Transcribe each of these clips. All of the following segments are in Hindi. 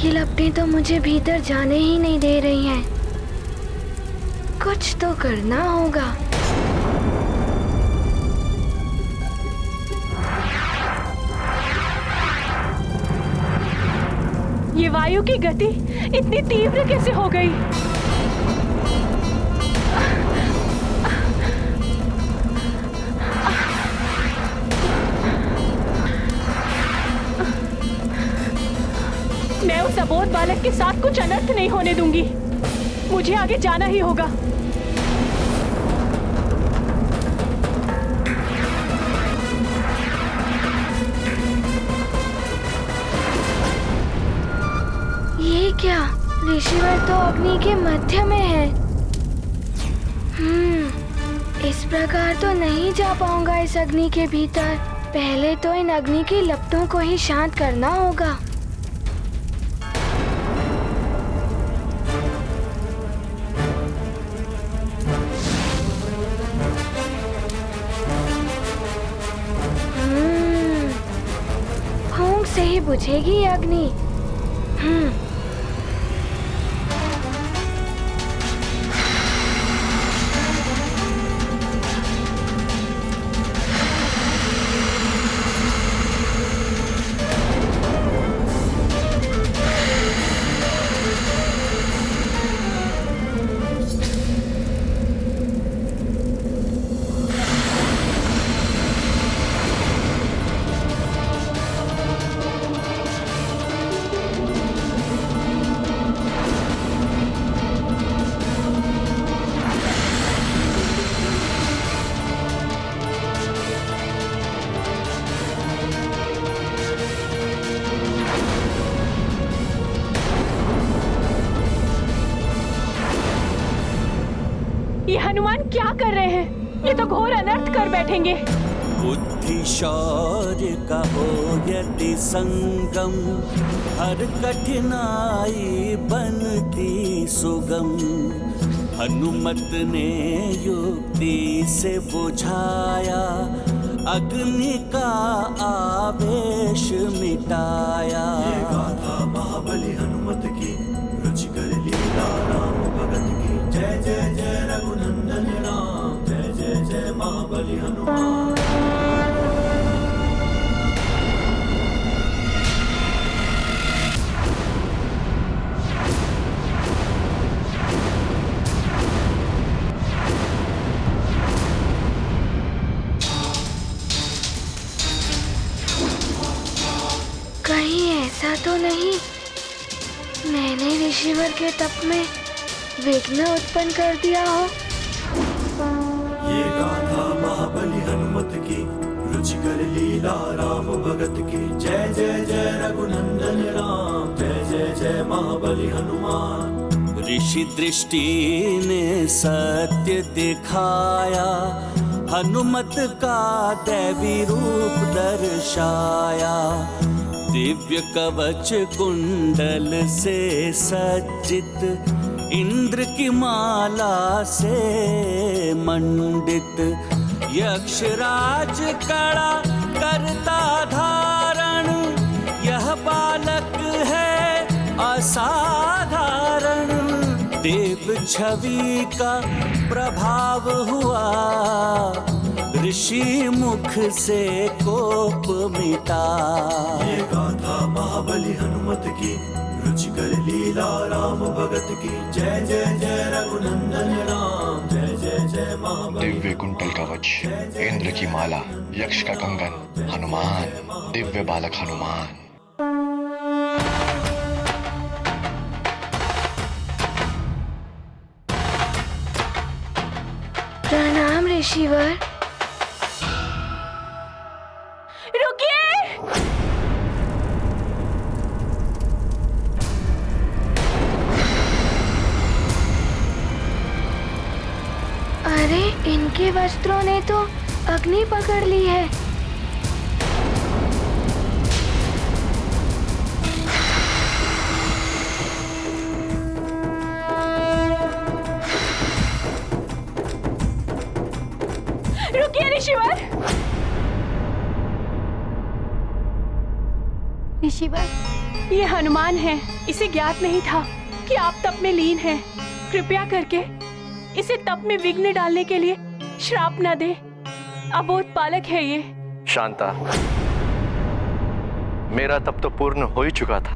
की लपटें तो मुझे भीतर जाने ही नहीं दे रही हैं। कुछ तो करना होगा। ये वायु की गति इतनी तीव्र कैसे हो गई? मैं उस अबोध बालक के साथ कुछ अनर्थ नहीं होने दूंगी। मुझे आगे जाना ही होगा। ये क्या? ऋषिवर तो अग्नि के मध्य में है। इस प्रकार तो नहीं जा पाऊंगा इस अग्नि के भीतर। पहले तो इन अग्नि की लपटों को ही शांत करना होगा। फूंक से ही बुझेगी ये अग्नि। ये हनुमान क्या कर रहे हैं? ये तो घोर अनर्थ कर बैठेंगे। बुद्धि शौर्य का हो यदि संगम, हर कठिनाई बनती सुगम। हनुमत ने युक्ति से बुझाया, अग्नि का आवेश मिटाया। ये गाथा महाबली हनुमत की, रुचिकर लीला राम भगत की। जय जय जय रघुनंदन राम, जय जय जय महाबली हनुमान। कहीं ऐसा तो नहीं मैंने ऋषिवर के तप में विघ्न उत्पन्न कर दिया हो? ये गाथा महाबली हनुमत की, रुचिकर लीला राम भगत की। जय जय जय रघुनंदन राम, जय जय जय महाबली हनुमान। ऋषि दृष्टि ने सत्य दिखाया, हनुमत का दैवी रूप दर्शाया। दिव्य कवच कुंडल से सज्जित, इंद्र की माला से मंडित। यक्षराज कड़ा करता धारण, यह बालक है असाधारण। देव छवि का प्रभाव हुआ, ऋषि मुख से कोप मिटा। ये गाथा महाबली हनुमत की, रुचिकर लीला राम भगत की। जय जय जय रघुनंदन राम, जय जय जय महाबली। दिव्य कुंडल कवच, इंद्र की माला, यक्ष का कंगन, हनुमान, दिव्य बालक हनुमान। प्रणाम ऋषिवर। रुकिए! अरे इनके वस्त्रों ने तो अग्नि पकड़ ली है। रुकिए ऋषिवर! ऋषिवर, ये हनुमान है। इसे ज्ञात नहीं था कि आप तप में लीन हैं। कृपया करके इसे तप में विघ्न डालने के लिए श्राप न दे। अबोध बालक है ये। शांता, मेरा तप तो पूर्ण हो ही चुका था,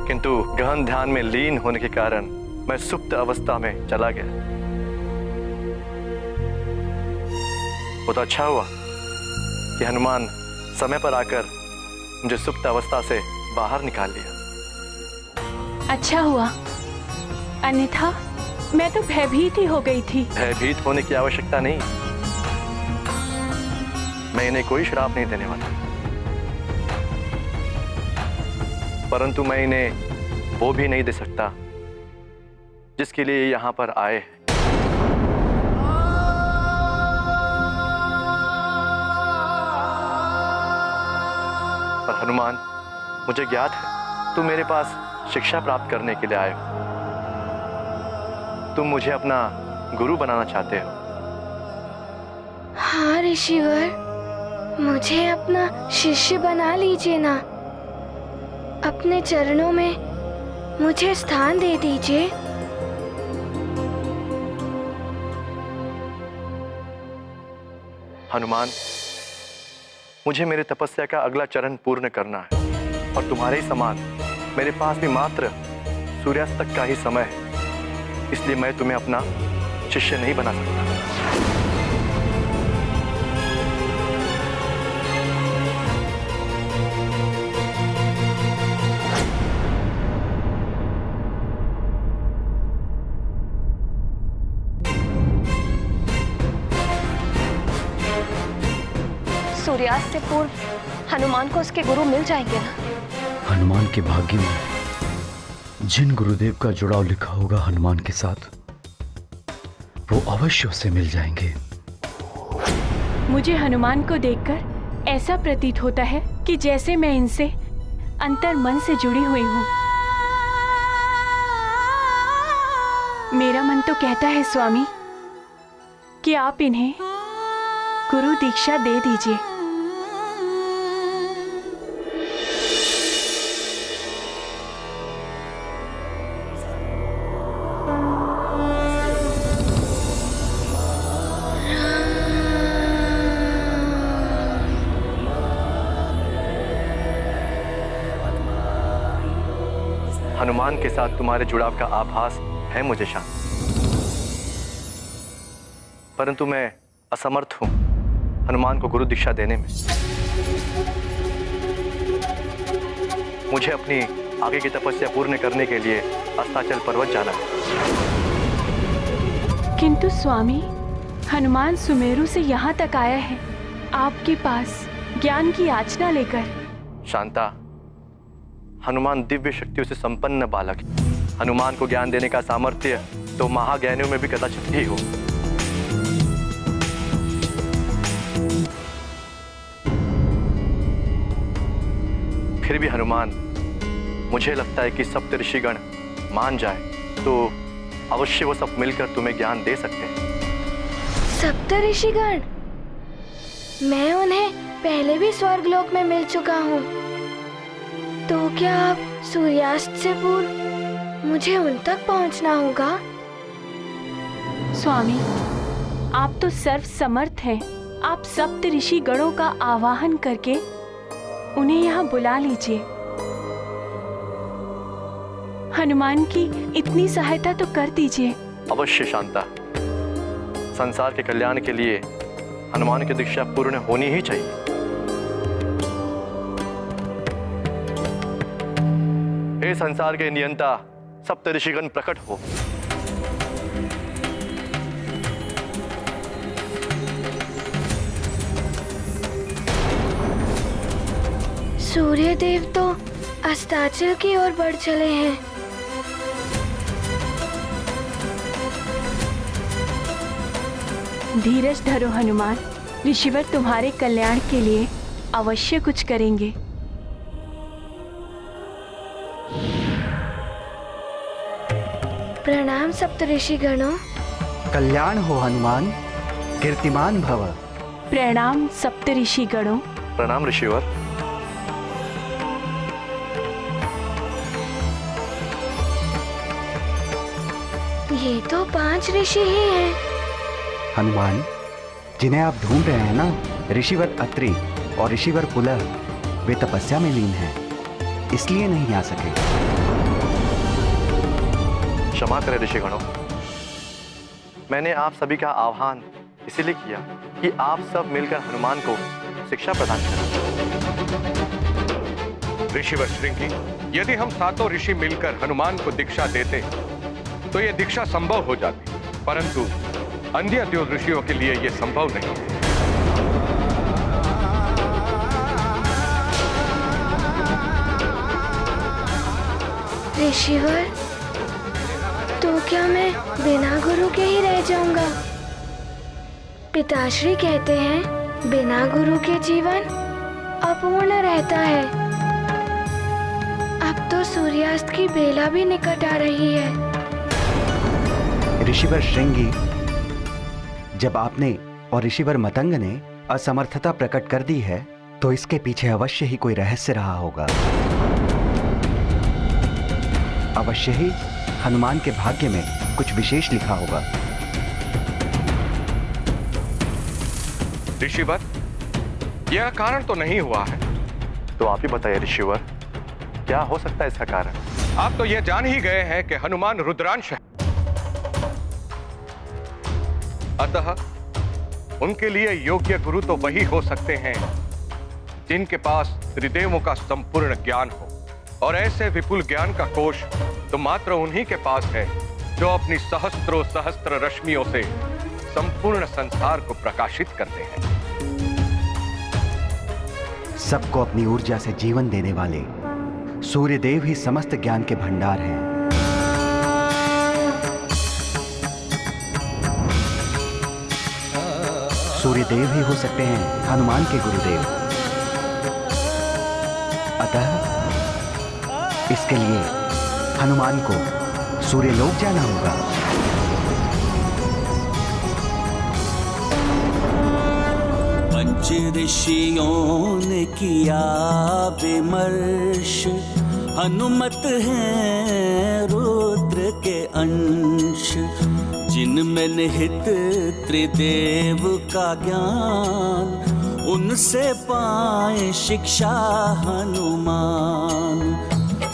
किंतु गहन ध्यान में लीन होने के कारण मैं सुप्त अवस्था में चला गया। वो तो अच्छा हुआ कि हनुमान समय पर आकर मुझे सुप्त अवस्था से बाहर निकाल लिया। अच्छा हुआ, अन्यथा मैं तो भयभीत ही हो गई थी। भयभीत होने की आवश्यकता नहीं, मैं इन्हें कोई श्राप नहीं देने वाला, परंतु मैं इन्हें वो भी नहीं दे सकता जिसके लिए ये यहां पर आए हैं। पर हनुमान, मुझे ज्ञात है तुम मेरे पास शिक्षा प्राप्त करने के लिए आए हो। तुम मुझे अपना गुरु बनाना चाहते हो। हाँ ऋषिवर, मुझे अपना शिष्य बना लीजिए ना। अपने चरणों में मुझे स्थान दे दीजिए। हनुमान, मुझे मेरे तपस्या का अगला चरण पूर्ण करना है, और तुम्हारे ही समान मेरे पास भी मात्र सूर्यास्त तक का ही समय है, इसलिए मैं तुम्हें अपना शिष्य नहीं बना सकता। सूर्यास्त से पूर्व हनुमान को उसके गुरु मिल जाएंगे ना? हनुमान के भाग्य में जिन गुरुदेव का जुड़ाव लिखा होगा हनुमान के साथ, वो अवश्य उससे मिल जाएंगे। मुझे हनुमान को देखकर ऐसा प्रतीत होता है कि जैसे मैं इनसे अंतर मन से जुड़ी हुई हूँ। मेरा मन तो कहता है स्वामी कि आप इन्हें गुरु दीक्षा दे दीजिए। हनुमान के साथ तुम्हारे जुड़ाव का आभास है मुझे शांत, परंतु मैं असमर्थ हूं हनुमान को गुरु दीक्षा देने में। मुझे अपनी आगे की तपस्या पूर्ण करने के लिए अस्ताचल पर्वत जाना है। किंतु स्वामी, हनुमान सुमेरु से यहाँ तक आया है आपके पास ज्ञान की याचना लेकर। शांता, हनुमान दिव्य शक्तियों से संपन्न बालक है। हनुमान को ज्ञान देने का सामर्थ्य तो महाज्ञानियों में भी कदाचित ही हो। फिर भी हनुमान, मुझे लगता है कि सप्त ऋषिगण मान जाए तो अवश्य वो सब मिलकर तुम्हें ज्ञान दे सकते हैं। सप्त ऋषिगण? मैं उन्हें पहले भी स्वर्गलोक में मिल चुका हूँ, तो क्या आप सूर्यास्त से पूर्व मुझे उन तक पहुँचना होगा? स्वामी, आप तो सर्व समर्थ हैं। आप सप्त ऋषि गणों का आवाहन करके उन्हें यहाँ बुला लीजिए। हनुमान की इतनी सहायता तो कर दीजिए। अवश्य शांता, संसार के कल्याण के लिए हनुमान की दीक्षा पूर्ण होनी ही चाहिए। हे संसार के नियंता, सप्त ऋषिगण प्रकट हो। सूर्य देव तो अस्ताचल की ओर बढ़ चले हैं। धीरज धरो हनुमान, ऋषिवर तुम्हारे कल्याण के लिए अवश्य कुछ करेंगे। प्रणाम सप्त ऋषि गणों। कल्याण हो हनुमान, कीर्तिमान भव। प्रणाम सप्त ऋषि गणों। प्रणाम ऋषिवर। ये तो 5 ऋषि ही हैं। हनुमान, जिन्हें आप ढूंढ रहे हैं ना, ऋषिवर अत्रि और ऋषिवर पुलह, वे तपस्या में लीन हैं, इसलिए नहीं आ सके। क्षमा करें ऋषिगणों, मैंने आप सभी का आह्वान इसीलिए किया कि आप सब मिलकर हनुमान को शिक्षा प्रदान करें। ऋषिवर श्रृंगी, यदि हम सातों ऋषि मिलकर हनुमान को दीक्षा देते तो यह दीक्षा संभव हो जाती, परंतु अन्य 2 ऋषियों के लिए यह संभव नहीं है। ऋषिवर, तो क्या मैं बिना गुरु के ही रह जाऊंगा? पिताश्री कहते हैं बिना गुरु के जीवन अपूर्ण रहता है। अब तो सूर्यास्त की बेला भी निकट आ रही है। ऋषिवर श्रृंगी, जब आपने और ऋषिवर मतंग ने असमर्थता प्रकट कर दी है, तो इसके पीछे अवश्य ही कोई रहस्य रहा होगा। अवश्य ही हनुमान के भाग्य में कुछ विशेष लिखा होगा। ऋषिवर, यह कारण तो नहीं हुआ है। तो आप ही बताइए ऋषिवर, क्या हो सकता है इसका कारण? आप तो यह जान ही गए हैं कि हनुमान रुद्रांश है, अतः उनके लिए योग्य गुरु तो वही हो सकते हैं जिनके पास त्रिदेवों का संपूर्ण ज्ञान हो, और ऐसे विपुल ज्ञान का कोश तो मात्र उन्हीं के पास है जो अपनी सहस्त्रों सहस्त्र रश्मियों से संपूर्ण संसार को प्रकाशित करते हैं। सबको अपनी ऊर्जा से जीवन देने वाले सूर्यदेव ही समस्त ज्ञान के भंडार हैं। सूर्यदेव ही हो सकते हैं हनुमान के गुरुदेव। अतः इसके लिए हनुमान को सूर्यलोक जाना होगा। पंच ऋषियों ने किया विमर्श, हनुमत हैं रुद्र के अंश, जिनमें निहित त्रिदेव का ज्ञान, उनसे पाए शिक्षा हनुमान।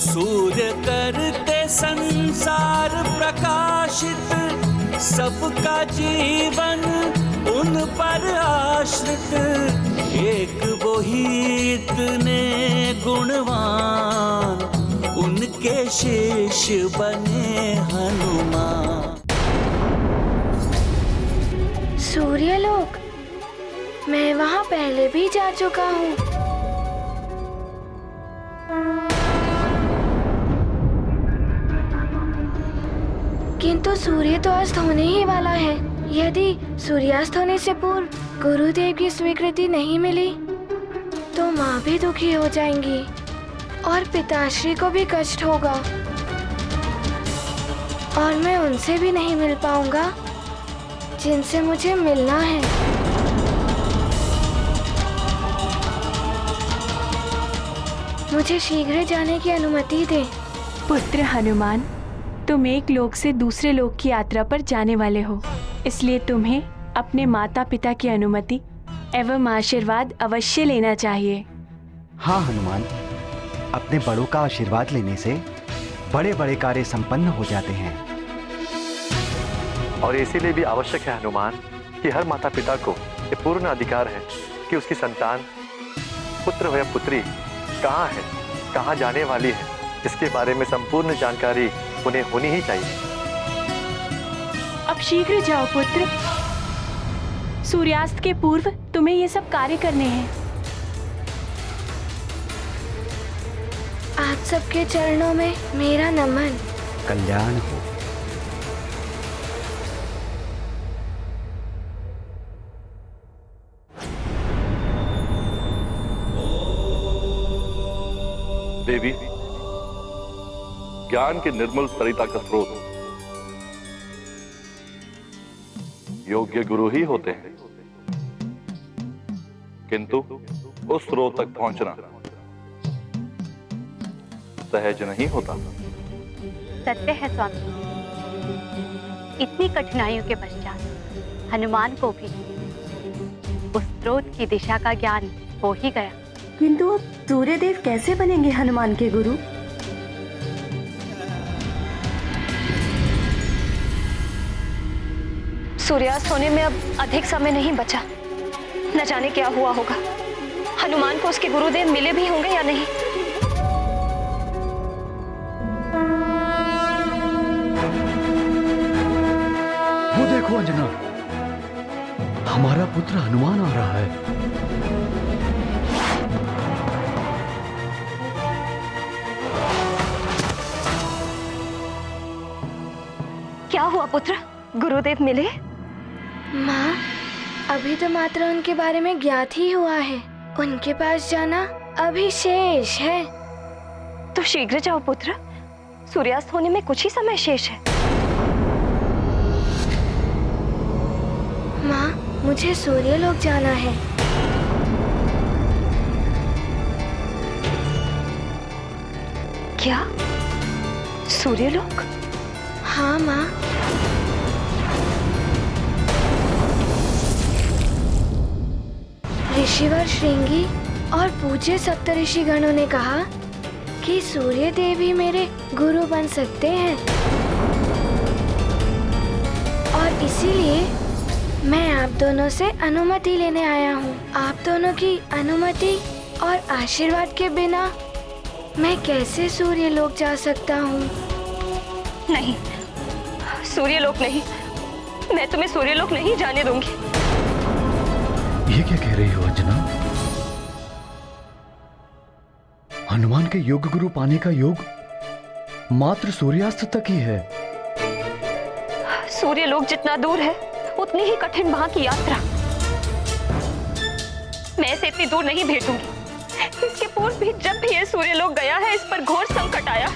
सूर्य करते संसार प्रकाशित, सबका जीवन उन पर आश्रित, एक वो ही इतने गुणवान, उनके शिष्य बने हनुमान। सूर्यलोक, मैं वहां पहले भी जा चुका हूँ। किंतु सूर्य तो अस्त होने ही वाला है। यदि सूर्यास्त होने से पूर्व गुरुदेव की स्वीकृति नहीं मिली तो माँ भी दुखी हो जाएंगी और पिताश्री को भी कष्ट होगा, और मैं उनसे भी नहीं मिल पाऊंगा जिनसे मुझे मिलना है। मुझे शीघ्र जाने की अनुमति दे। पुत्र हनुमान, तुम एक लोक से दूसरे लोक की यात्रा पर जाने वाले हो, इसलिए तुम्हें अपने माता पिता की अनुमति एवं आशीर्वाद अवश्य लेना चाहिए। हाँ हनुमान, अपने बड़ों का आशीर्वाद लेने से बड़े बड़े कार्य संपन्न हो जाते हैं। और इसीलिए भी आवश्यक है हनुमान कि हर माता पिता को ये पूर्ण अधिकार है कि उसकी संतान, पुत्र हो या पुत्री, कहाँ है, कहाँ जाने वाली है, इसके बारे में संपूर्ण जानकारी उन्हें होनी ही चाहिए। अब शीघ्र जाओ पुत्र, सूर्यास्त के पूर्व तुम्हें ये सब कार्य करने हैं। आप सबके चरणों में मेरा नमन। कल्याण हो। देवी, ज्ञान के निर्मल सरिता का स्रोत योग्य गुरु ही होते हैं, किंतु उस स्रोत तक पहुंचना सहज नहीं होता। सत्य है स्वामी, इतनी कठिनाइयों के पश्चात हनुमान को भी उस स्रोत की दिशा का ज्ञान हो ही गया। किंतु अब सूर्यदेव कैसे बनेंगे हनुमान के गुरु? सूर्यास्त होने में अब अधिक समय नहीं बचा। न जाने क्या हुआ होगा। हनुमान को उसके गुरुदेव मिले भी होंगे या नहीं। वो देखो अंजना, हमारा पुत्र हनुमान आ रहा है। क्या हुआ पुत्र, गुरुदेव मिले? माँ, अभी तो मात्र उनके बारे में ज्ञात ही हुआ है। उनके पास जाना अभी शेष है। तो शीघ्र जाओ पुत्र, सूर्यास्त होने में कुछ ही समय शेष है। माँ, मुझे सूर्यलोक जाना है। क्या? सूर्यलोक? हाँ माँ। ऋषिवर श्रृंगी और पूज्य सप्तऋषिगणों ने कहा कि सूर्य देव ही मेरे गुरु बन सकते हैं, और इसीलिए मैं आप दोनों से अनुमति लेने आया हूँ। आप दोनों की अनुमति और आशीर्वाद के बिना मैं कैसे सूर्यलोक जा सकता हूँ? नहीं, सूर्यलोक नहीं। मैं तुम्हें सूर्यलोक नहीं जाने दूंगी। ये क्या कह रही हो अंजना? हनुमान के योग गुरु पाने का योग मात्र सूर्यास्त तक ही है। सूर्यलोक जितना दूर है उतनी ही कठिन वहां की यात्रा। मैं इसे इतनी दूर नहीं भेजूंगी। इसके पूर्व भी जब भी ये सूर्यलोक गया है, इस पर घोर संकट आया।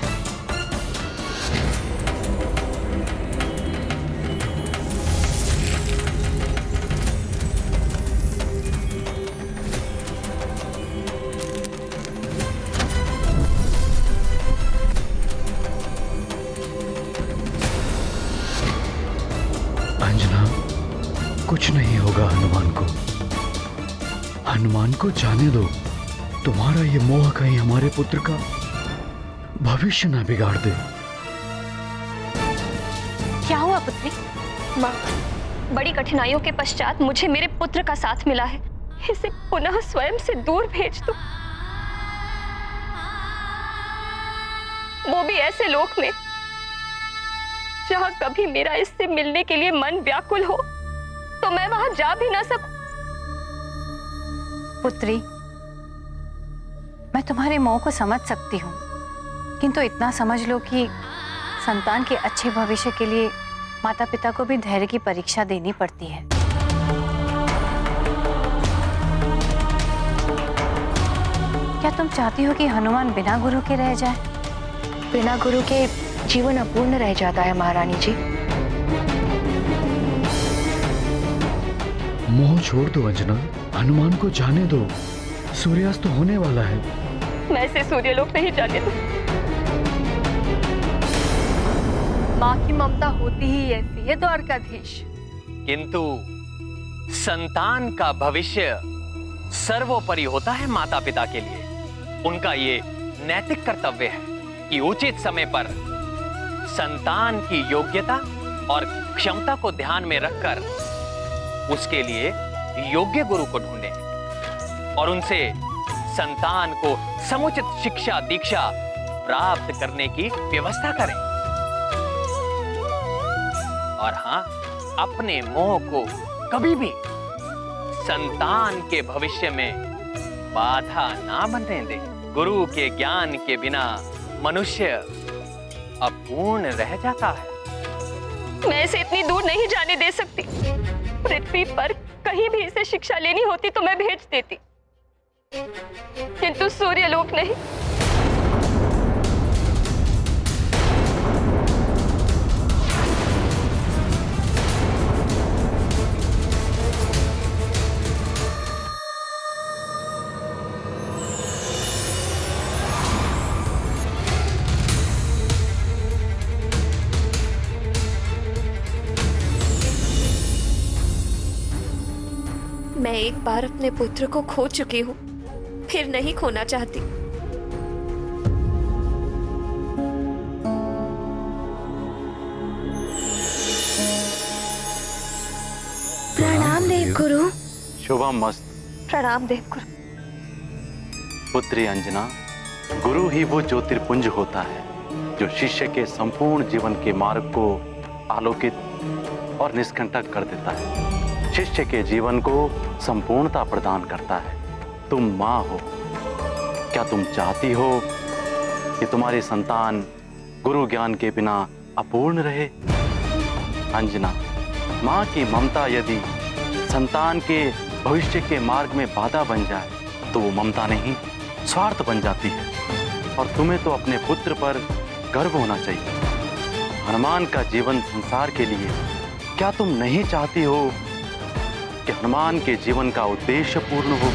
अंजना, कुछ नहीं होगा हनुमान को। हनुमान को जाने दो। तुम्हारा ये मोह कहीं हमारे पुत्र का भविष्य ना बिगाड़ दे। क्या हुआ पुत्री? माँ, बड़ी कठिनाइयों के पश्चात मुझे मेरे पुत्र का साथ मिला है। इसे पुनः स्वयं से दूर भेज दो, वो भी ऐसे लोक में जहां कभी मेरा इससे मिलने के लिए मन व्याकुल हो, तो मैं वहां जा भी ना सकूं। पुत्री, मैं तुम्हारे मोह को समझ सकती हूँ, किंतु इतना समझ लो कि संतान के अच्छे भविष्य के लिए माता पिता को भी धैर्य की परीक्षा देनी पड़ती है। क्या तुम चाहती हो कि हनुमान बिना गुरु के रह जाए? बिना गुरु के जीवन अपूर्ण रह जाता है महारानी जी। मोह छोड़ दो अंजना, हनुमान को जाने दो। सूर्यास्त तो होने वाला है। मैं इसे सूर्यलोक नहीं जाने दूं। माँ की ममता होती ही ऐसी है द्वारकाधीश। किंतु संतान का भविष्य सर्वोपरि होता है माता पिता के लिए। उनका ये नैतिक कर्तव्य है कि उचित समय पर संतान की योग्यता और क्षमता को ध्यान में रखकर उसके लिए योग्य गुरु को ढूंढें और उनसे संतान को समुचित शिक्षा दीक्षा प्राप्त करने की व्यवस्था करें। और हाँ, अपने मोह को कभी भी संतान के भविष्य में बाधा ना बनने दें। गुरु के ज्ञान के बिना मनुष्य अपूर्ण रह जाता है। मैं इसे इतनी दूर नहीं जाने दे सकती। पृथ्वी पर कहीं भी इसे शिक्षा लेनी होती तो मैं भेज देती, किंतु सूर्यलोक नहीं। एक बार अपने पुत्र को खो चुकी हूँ, फिर नहीं खोना चाहती। प्रणाम देव गुरु। शुभम मस्त। प्रणाम देव गुरु। पुत्री अंजना, गुरु ही वो ज्योतिर्पुंज होता है जो शिष्य के संपूर्ण जीवन के मार्ग को आलोकित और निष्कंटक कर देता है, शिष्य के जीवन को संपूर्णता प्रदान करता है। तुम माँ हो, क्या तुम चाहती हो कि तुम्हारी संतान गुरु ज्ञान के बिना अपूर्ण रहे? अंजना, माँ की ममता यदि संतान के भविष्य के मार्ग में बाधा बन जाए तो वो ममता नहीं, स्वार्थ बन जाती है। और तुम्हें तो अपने पुत्र पर गर्व होना चाहिए। हनुमान का जीवन संसार के लिए, क्या तुम नहीं चाहती हो कि हनुमान के जीवन का उद्देश्य पूर्ण हो?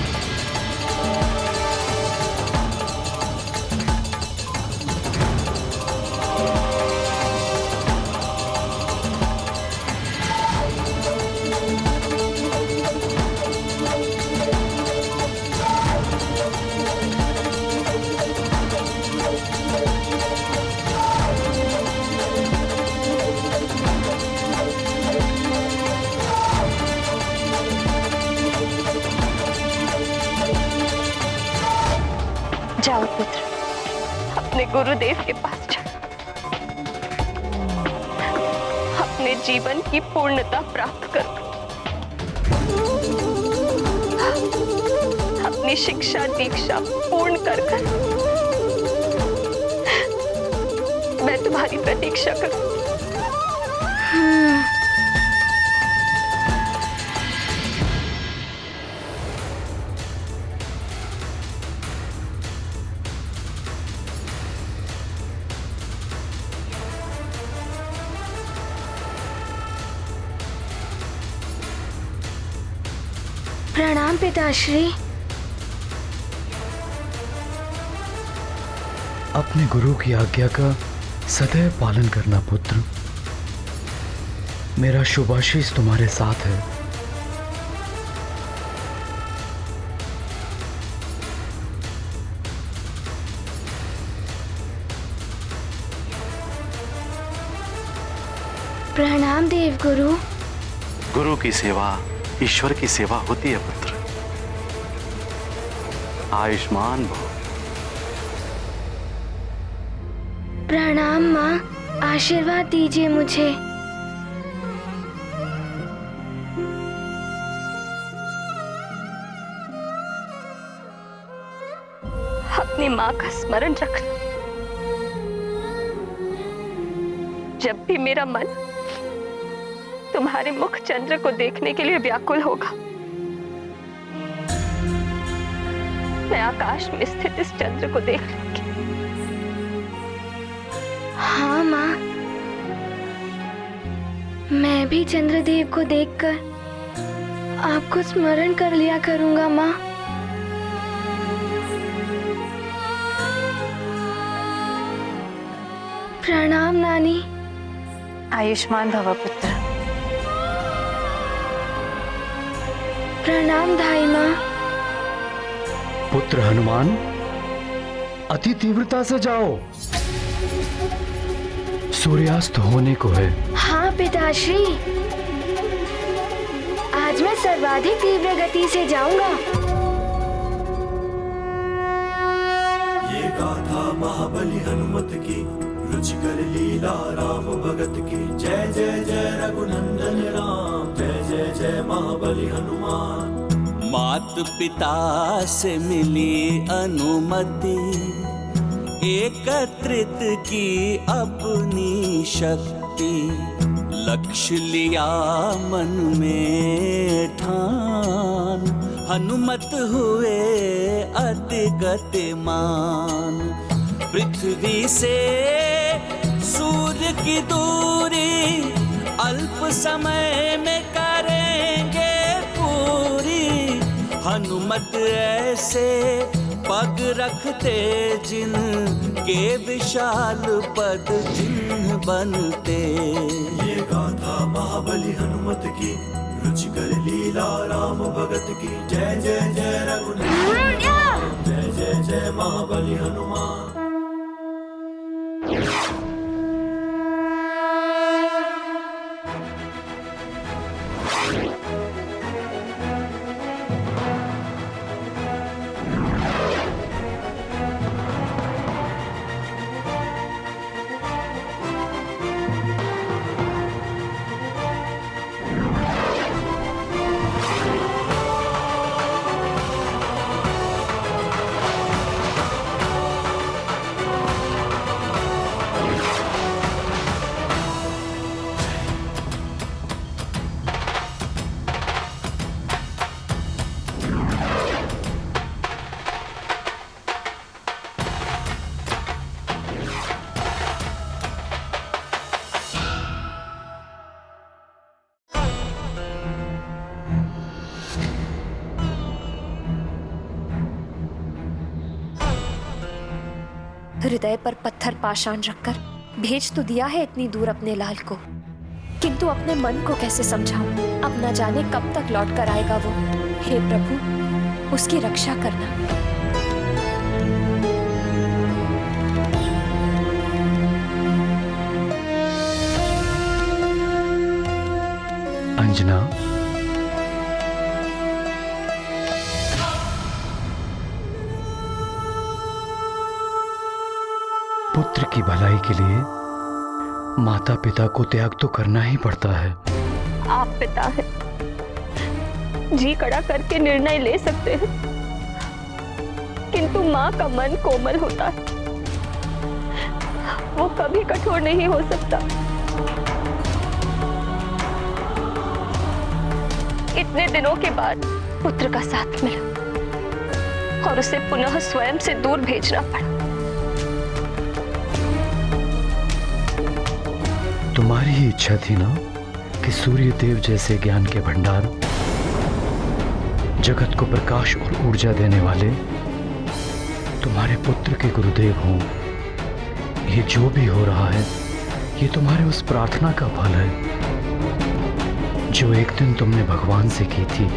जाओ पुत्र, अपने गुरुदेव के पास जाओ। अपने जीवन की पूर्णता प्राप्त करो। अपनी शिक्षा दीक्षा पूर्ण कर मैं तुम्हारी प्रतीक्षा करूं। प्रणाम पिताश्री। अपने गुरु की आज्ञा का सदैव पालन करना पुत्र। मेरा शुभाशीष तुम्हारे साथ है। प्रणाम देव गुरु। गुरु की सेवा ईश्वर की सेवा होती है पुत्र। आयुष्मान भव। प्रणाम माँ, आशीर्वाद दीजिए मुझे। अपनी माँ का स्मरण रखना। जब भी मेरा मन तुम्हारे मुख चंद्र को देखने के लिए व्याकुल होगा, मैं आकाश में स्थित इस चंद्र को देख लूंगी। हाँ माँ, मैं भी चंद्रदेव को देखकर आपको स्मरण कर लिया करूंगा माँ। प्रणाम नानी। आयुष्मान भव पुत्र। प्रणाम धाई माँ। पुत्र हनुमान, अति तीव्रता से जाओ, सूर्यास्त होने को है। हाँ पिताश्री, आज मैं सर्वाधिक तीव्र गति से जाऊंगा। ये गाथा महाबली हनुमत की, रुचिकर लीला राम भगत की। जय जय जय रघुनंदन राम, जय जय जय महाबली हनुमान। मात पिता से मिली अनुमति, एकत्रित की अपनी शक्ति। लक्ष्य लिया मन में ठान, हनुमत हुए अति गतिमान। पृथ्वी से सूर्य की दूरी, अल्प समय में करेंगे पूरी। हनुमत ऐसे पग रखते जिन के विशाल पद चिन्ह बनते। ये गाथा महाबली हनुमत की, रुचिकर लीला राम भगत की। जय जय जय रघुनंदन राम, जय जय जय महाबली हनुमान। हृदय पर पत्थर पाषाण रखकर भेज तो दिया है इतनी दूर अपने लाल को, किंतु अपने मन को कैसे समझाऊं? अब न जाने कब तक लौट कर आएगा वो। हे प्रभु, उसकी रक्षा करना। अंजना, पुत्र की भलाई के लिए माता पिता को त्याग तो करना ही पड़ता है। आप पिता हैं, जी कड़ा करके निर्णय ले सकते हैं, किंतु माँ का मन कोमल होता है, वो कभी कठोर नहीं हो सकता। इतने दिनों के बाद पुत्र का साथ मिला और उसे पुनः स्वयं से दूर भेजना पड़ा। तुम्हारी ही इच्छा थी ना कि सूर्य देव जैसे ज्ञान के भंडार, जगत को प्रकाश और ऊर्जा देने वाले तुम्हारे पुत्र के गुरुदेव हों। ये जो भी हो रहा है, ये तुम्हारे उस प्रार्थना का फल है जो एक दिन तुमने भगवान से की थी।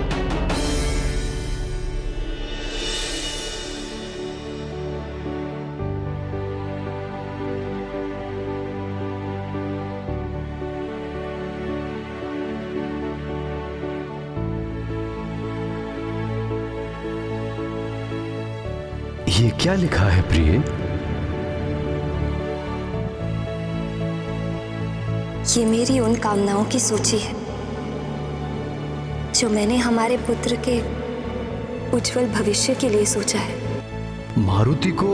ये क्या लिखा है प्रिय? ये मेरी उन कामनाओं की सूची है जो मैंने हमारे पुत्र के उज्जवल भविष्य के लिए सोचा है। मारुति को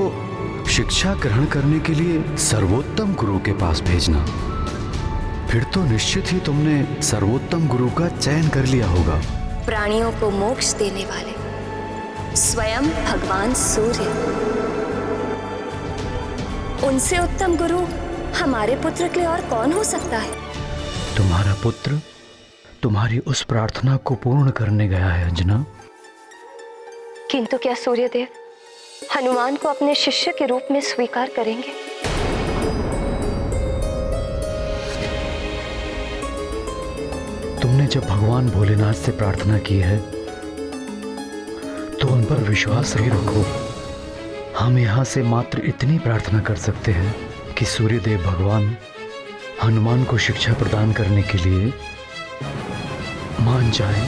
शिक्षा ग्रहण करने के लिए सर्वोत्तम गुरु के पास भेजना, फिर तो निश्चित ही तुमने सर्वोत्तम गुरु का चयन कर लिया होगा। प्राणियों को मोक्ष देने वाले स्वयं भगवान सूर्य, उनसे उत्तम गुरु हमारे पुत्र के लिए और कौन हो सकता है? तुम्हारा पुत्र तुम्हारी उस प्रार्थना को पूर्ण करने गया है अंजना। किंतु क्या सूर्यदेव हनुमान को अपने शिष्य के रूप में स्वीकार करेंगे? तुमने जब भगवान भोलेनाथ से प्रार्थना की है तो उन पर विश्वास ही रखो। हम यहाँ से मात्र इतनी प्रार्थना कर सकते हैं कि सूर्यदेव भगवान हनुमान को शिक्षा प्रदान करने के लिए मान जाए।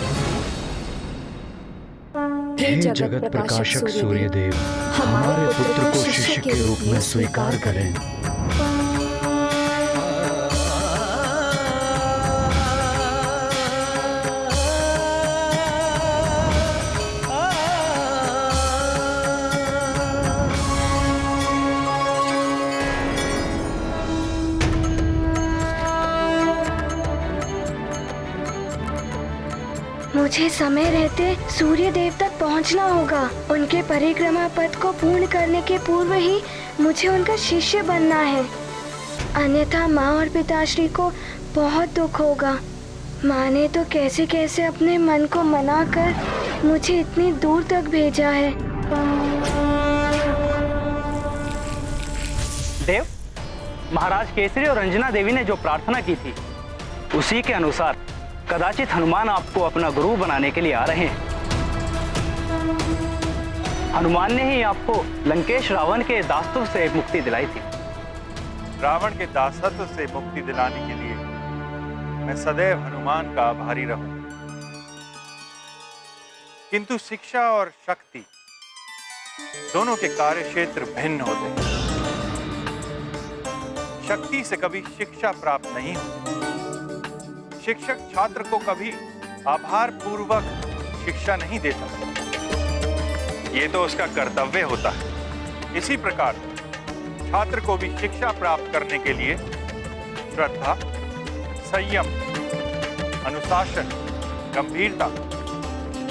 हे जगत प्रकाशक सूर्यदेव, हमारे पुत्र को शिष्य के रूप में स्वीकार करें। मुझे समय रहते सूर्य देव तक पहुंचना होगा। उनके परिक्रमा पथ को पूर्ण करने के पूर्व ही मुझे उनका शिष्य बनना है, अन्यथा माँ और पिताश्री को बहुत दुख होगा। माँ ने तो कैसे कैसे अपने मन को मनाकर मुझे इतनी दूर तक भेजा है। देव, महाराज केसरी और अंजना देवी ने जो प्रार्थना की थी उसी के अनुसार कदाचित हनुमान आपको अपना गुरु बनाने के लिए आ रहे हैं। हनुमान ने ही आपको लंकेश रावण के दासत्व से मुक्ति दिलाई थी। रावण के दासत्व से मुक्ति दिलाने के लिए मैं सदैव हनुमान का आभारी रहूं। किंतु शिक्षा और शक्ति दोनों के कार्य क्षेत्र भिन्न होते हैं। शक्ति से कभी शिक्षा प्राप्त नहीं होती। शिक्षक छात्र को कभी आभार पूर्वक शिक्षा नहीं देता, ये तो उसका कर्तव्य होता है। इसी प्रकार छात्र को भी शिक्षा प्राप्त करने के लिए श्रद्धा, संयम, अनुशासन, गंभीरता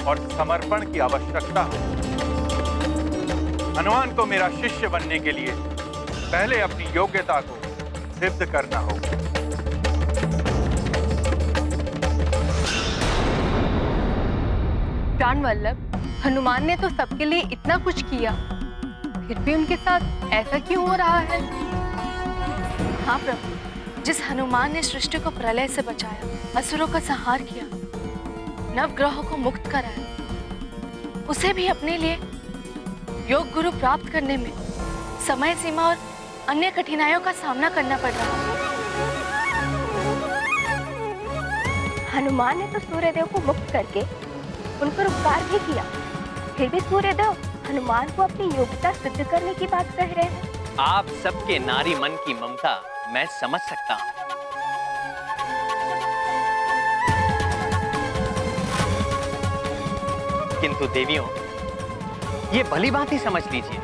और समर्पण की आवश्यकता है। हनुमान को मेरा शिष्य बनने के लिए पहले अपनी योग्यता को सिद्ध करना होगा। प्राणवल्लभ, हनुमान ने तो सबके लिए इतना कुछ किया, फिर भी उनके साथ ऐसा क्यों हो रहा है? हाँ प्रभु, जिस हनुमान ने सृष्टि को प्रलय से बचाया, असुरों का संहार किया, नवग्रहों को मुक्त कराया, उसे भी अपने लिए योग गुरु प्राप्त करने में समय सीमा और अन्य कठिनाइयों का सामना करना पड़ रहा है। हनुमान ने तो सूर्यदेव को मुक्त करके उन पर उपकार भी किया, फिर भी सूर्यदेव हनुमान को अपनी योग्यता सिद्ध करने की बात कह रहे हैं। आप सबके नारी मन की ममता मैं समझ सकता हूँ, किंतु देवियों, ये भली बात ही समझ लीजिए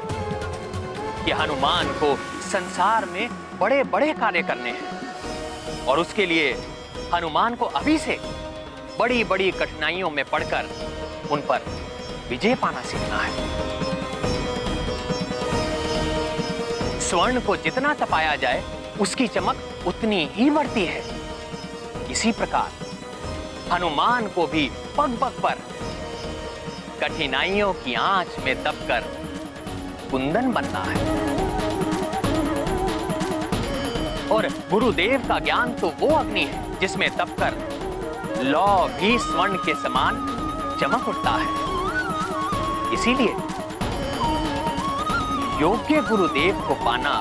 कि हनुमान को संसार में बड़े बड़े कार्य करने हैं और उसके लिए हनुमान को अभी से बड़ी बड़ी कठिनाइयों में पड़कर उन पर विजय पाना सीखना है। स्वर्ण को जितना तपाया जाए उसकी चमक उतनी ही बढ़ती है। इसी प्रकार हनुमान को भी पग पग पर कठिनाइयों की आंच में दबकर कुंदन बनना है। और गुरुदेव का ज्ञान तो वो अग्नि है जिसमें दबकर लौ भी स्वर्ण के समान चमक उठता है। इसीलिए योग्य गुरुदेव को पाना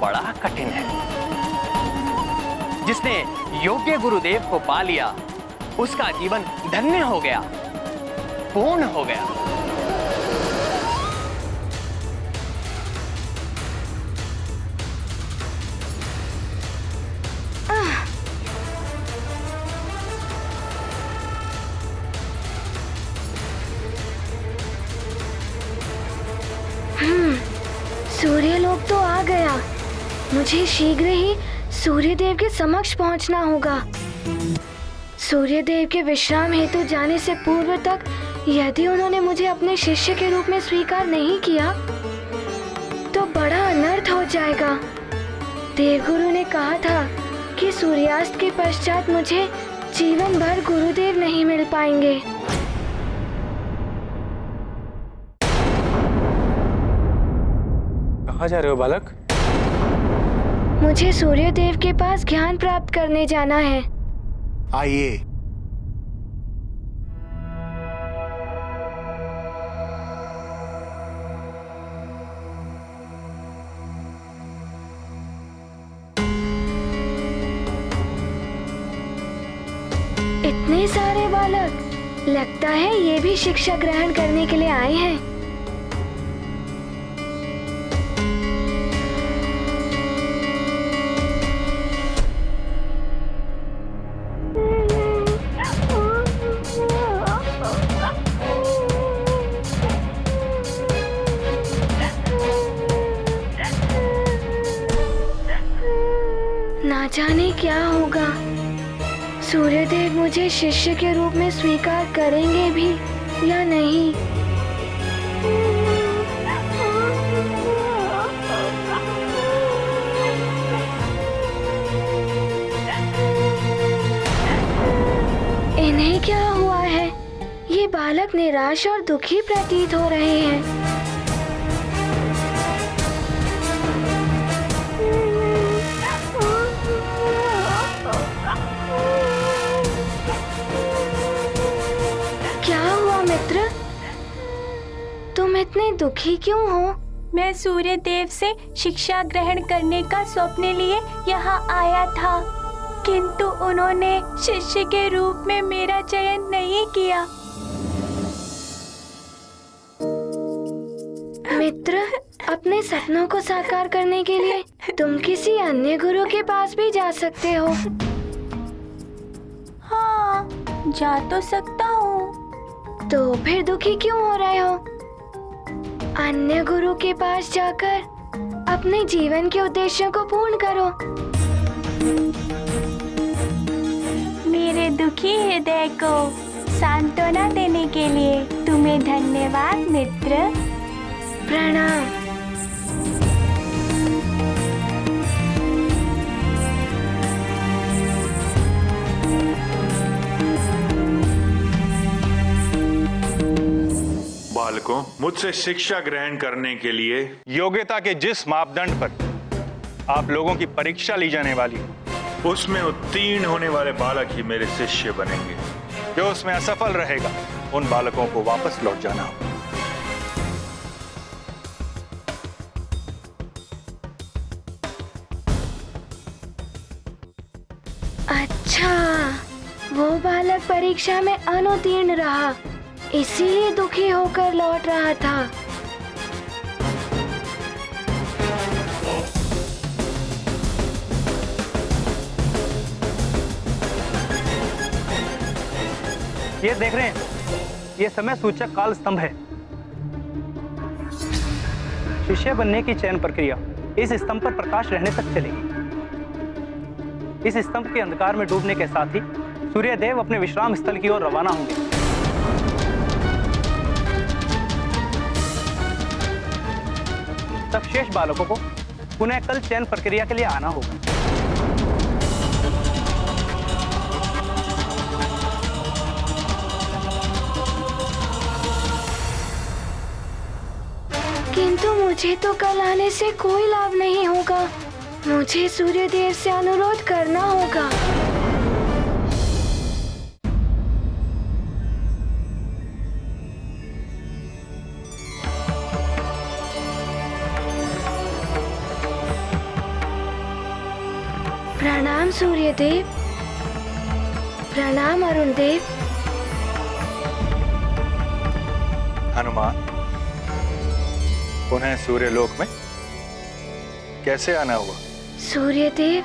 बड़ा कठिन है। जिसने योग्य गुरुदेव को पा लिया उसका जीवन धन्य हो गया, पूर्ण हो गया। सूर्यलोक तो आ गया। मुझे शीघ्र ही सूर्यदेव के समक्ष पहुंचना होगा। सूर्यदेव के विश्राम हेतु जाने से पूर्व तक यदि उन्होंने मुझे अपने शिष्य के रूप में स्वीकार नहीं किया तो बड़ा अनर्थ हो जाएगा। देवगुरु ने कहा था कि सूर्यास्त के पश्चात मुझे जीवन भर गुरुदेव नहीं मिल पाएंगे। कहाँ जा रहे हो बालक? मुझे सूर्यदेव के पास ज्ञान प्राप्त करने जाना है। आइए। इतने सारे बालक, लगता है ये भी शिक्षा ग्रहण करने के लिए आए हैं। ना जाने क्या होगा, सूर्यदेव मुझे शिष्य के रूप में स्वीकार करेंगे भी या नहीं। इन्हें क्या हुआ है? ये बालक निराश और दुखी प्रतीत हो रहे हैं। दुखी क्यों हो? मैं सूर्य देव से शिक्षा ग्रहण करने का स्वप्न लिए यहाँ आया था, किंतु उन्होंने शिष्य के रूप में मेरा चयन नहीं किया। मित्र, अपने सपनों को साकार करने के लिए तुम किसी अन्य गुरु के पास भी जा सकते हो। हाँ, जा तो सकता हूँ। तो फिर दुखी क्यों हो रहे हो? अन्य गुरु के पास जाकर अपने जीवन के उद्देश्यों को पूर्ण करो। मेरे दुखी हृदय को सांत्वना देने के लिए तुम्हें धन्यवाद मित्र। प्रणाम। बालकों, मुझसे शिक्षा ग्रहण करने के लिए योग्यता के जिस मापदंड पर आप लोगों की परीक्षा ली जाने वाली है, उसमें उत्तीर्ण होने वाले बालक ही मेरे शिष्य बनेंगे। जो उसमें असफल रहेगा, उन बालकों को वापस लौट जाना होगा। अच्छा, वो बालक परीक्षा में अनुत्तीर्ण रहा, इसीलिए दुखी होकर लौट रहा था। ये देख रहे हैं, ये समय सूचक काल स्तंभ है। शिष्य बनने की चयन प्रक्रिया इस स्तंभ पर प्रकाश रहने तक चलेगी। इस स्तंभ के अंधकार में डूबने के साथ ही सूर्य देव अपने विश्राम स्थल की ओर रवाना होंगे। तब शेष बालकों को पुनः कल चयन प्रक्रिया के लिए आना होगा। किंतु मुझे तो कल आने से कोई लाभ नहीं होगा। मुझे सूर्य देव से अनुरोध करना होगा। प्रणाम सूर्य देव। प्रणाम अरुण देव। हनुमान, पुनः सूर्यलोक में कैसे आना हुआ? सूर्य देव,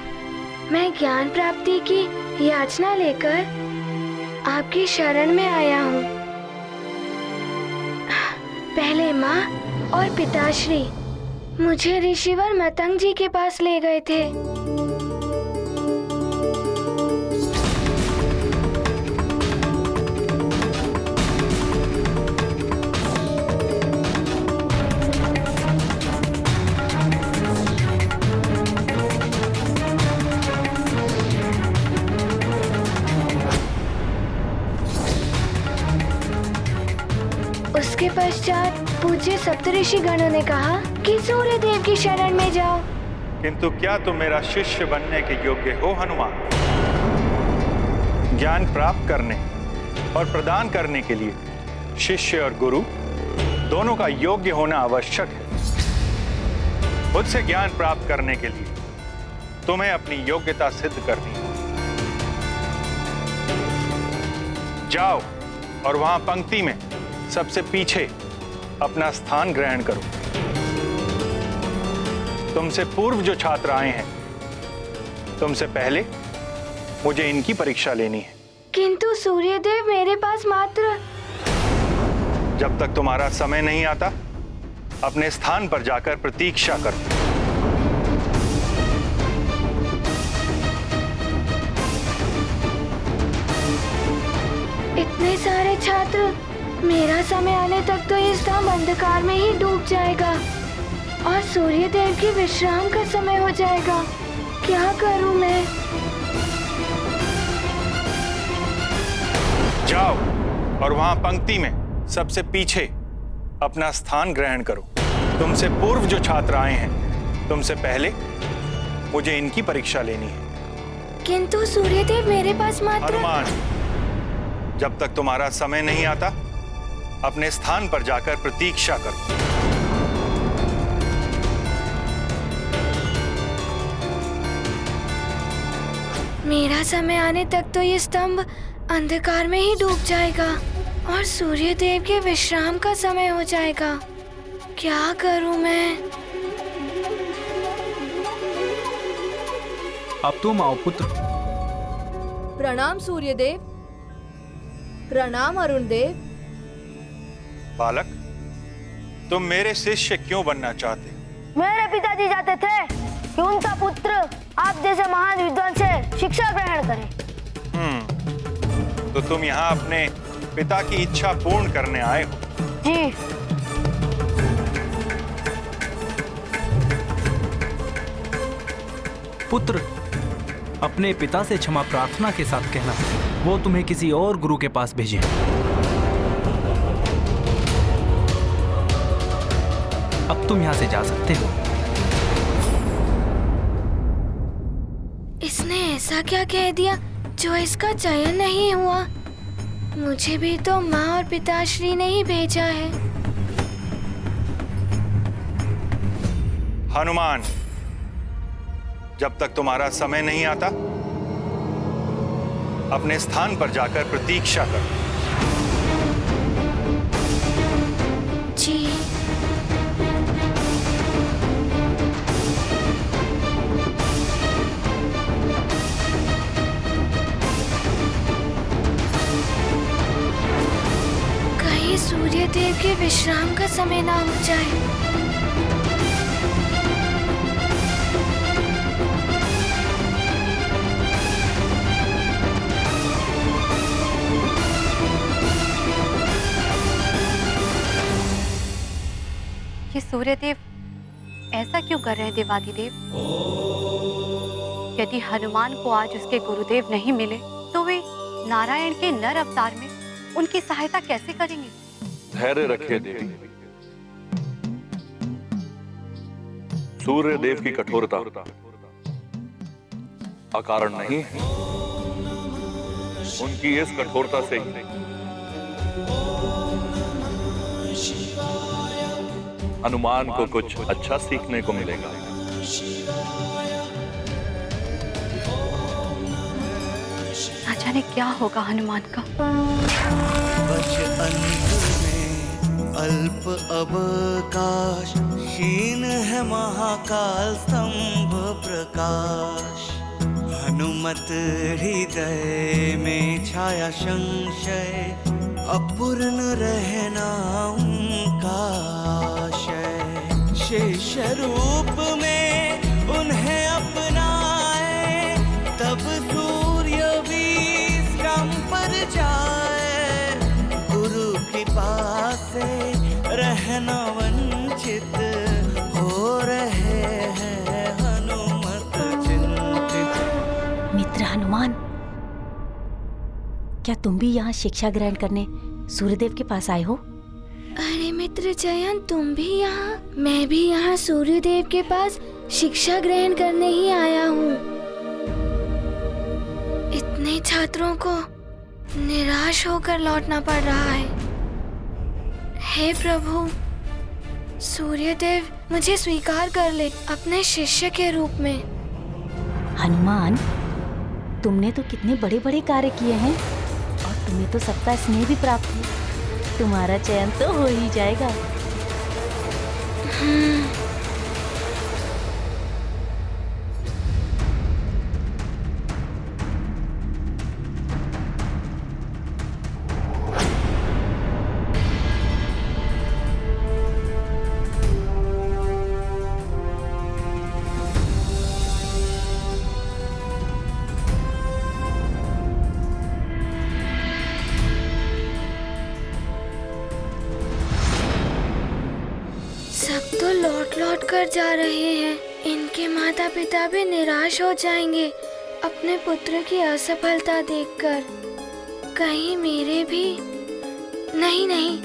मैं ज्ञान प्राप्ति की याचना लेकर आपकी शरण में आया हूँ। पहले माँ और पिताश्री मुझे ऋषिवर मतंग जी के पास ले गए थे। उसके पश्चात पूज्य सप्तऋषि गणों ने कहा कि सूर्य देव की शरण में जाओ। किंतु क्या तुम मेरा शिष्य बनने के योग्य हो हनुमान? ज्ञान प्राप्त करने और प्रदान करने के लिए शिष्य और गुरु दोनोका योग्य होना आवश्यक है। मुझसे ज्ञान प्राप्त करने के लिए तुम्हें अपनी योग्यता सिद्ध करनी है। जाओ और वहां पंक्ति में सबसे पीछे अपना स्थान ग्रहण करो। तुमसे पूर्व जो छात्र आए हैं, तुमसे पहले मुझे इनकी परीक्षा लेनी है। किंतु सूर्यदेव, मेरे पास मात्र... जब तक तुम्हारा समय नहीं आता, अपने स्थान पर जाकर प्रतीक्षा करो। इतने सारे छात्र, मेरा समय आने तक तो ये स्तंभ अंधकार में ही डूब जाएगा और सूर्य देव की विश्राम का समय हो जाएगा। क्या करूं मैं? जाओ और वहां पंक्ति में सबसे पीछे अपना स्थान ग्रहण करो। तुमसे पूर्व जो छात्र आए हैं, तुमसे पहले मुझे इनकी परीक्षा लेनी है। किंतु सूर्यदेव, मेरे पास मात्र... हनुमान, जब तक तुम्हारा समय नहीं आता, अपने स्थान पर जाकर प्रतीक्षा करो। मेरा समय आने तक तो ये स्तंभ अंधकार में ही डूब जाएगा और सूर्य देव के विश्राम का समय हो जाएगा। क्या करूं मैं? अब तुम आओ पुत्र। प्रणाम सूर्यदेव। प्रणाम अरुण देव। बालक, तुम मेरे शिष्य क्यों बनना चाहते? मेरे पिताजी चाहते थे कि उनका पुत्र आप जैसे महान विद्वान से शिक्षा ग्रहण करे। तो तुम यहाँ अपने पिता की इच्छा पूर्ण करने आए हो? जी। पुत्र, अपने पिता से क्षमा प्रार्थना के साथ कहना वो तुम्हें किसी और गुरु के पास भेजे। अब तुम यहाँ से जा सकते हो। इसने ऐसा क्या कह दिया जो इसका चयन नहीं हुआ? मुझे भी तो माँ और पिताश्री ने ही भेजा है। हनुमान, जब तक तुम्हारा समय नहीं आता अपने स्थान पर जाकर प्रतीक्षा करो। जी। कहीं सूर्य देव के विश्राम का समय ना हो जाए। ये सूर्यदेव ऐसा क्यों कर रहे हैं देवाधिदेव? यदि हनुमान को आज उसके गुरुदेव नहीं मिले तो वे नारायण के नर अवतार में उनकी सहायता कैसे करेंगे? धैर्य रखिए देवी। सूर्य देव की कठोरता अकारण नहीं है। उनकी इस कठोरता से हनुमान को कुछ अच्छा सीखने को मिलेगा। ना जाने क्या होगा हनुमान का। बच अंत में अल्प अवकाश, क्षीण है महाकाल स्तंभ प्रकाश। हनुमत हृदय में छाया संशय, अपूर्ण रहना उनका आशय। शिष्य रूप में उन्हें अपनाए, तब सूर्य भी स्तंभ पर जाए। गुरु कृपा से रहना वंचित हो रहे हैं हनुमत चिंतित। मित्र हनुमान, क्या तुम भी यहाँ शिक्षा ग्रहण करने सूर्यदेव के पास आए हो? अरे मित्र जयन, तुम भी यहाँ? मैं भी यहाँ सूर्यदेव के पास शिक्षा ग्रहण करने ही आया हूँ। इतने छात्रों को निराश होकर लौटना पड़ रहा है। हे प्रभु, सूर्यदेव मुझे स्वीकार कर ले अपने शिष्य के रूप में। हनुमान, तुमने तो कितने बड़े बड़े कार्य किए हैं और तुम्हें तो सबका स्नेह भी प्राप्त है। तुम्हारा चयन तो हो ही जाएगा। सब तो लौट लौट कर जा रहे हैं। इनके माता पिता भी निराश हो जाएंगे अपने पुत्र की असफलता देखकर। कहीं मेरे भी नहीं।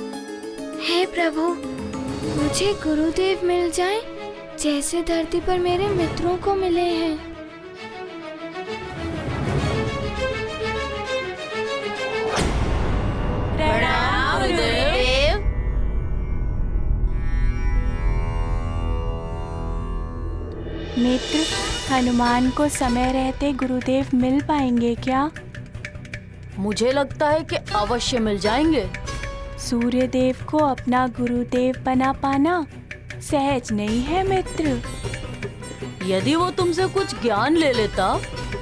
हे प्रभु, मुझे गुरुदेव मिल जाएं, जैसे धरती पर मेरे मित्रों को मिले हैं। प्रणाम गुरुदेव। नेत्र हनुमान को समय रहते गुरुदेव मिल पाएंगे क्या? मुझे लगता है कि अवश्य मिल जाएंगे। सूर्यदेव को अपना गुरुदेव बना पाना सहज नहीं है मित्र। यदि वो तुमसे कुछ ज्ञान ले लेता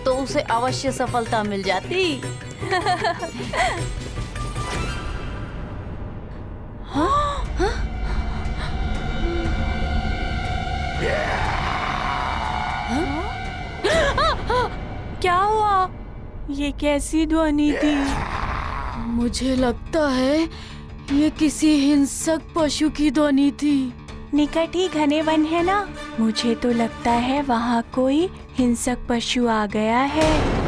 तो उसे अवश्य सफलता मिल जाती। हाँ? हाँ? क्या हुआ? ये कैसी ध्वनि थी? मुझे लगता है ये किसी हिंसक पशु की ध्वनि थी। निकट ही घने वन है ना, मुझे तो लगता है वहाँ कोई हिंसक पशु आ गया है।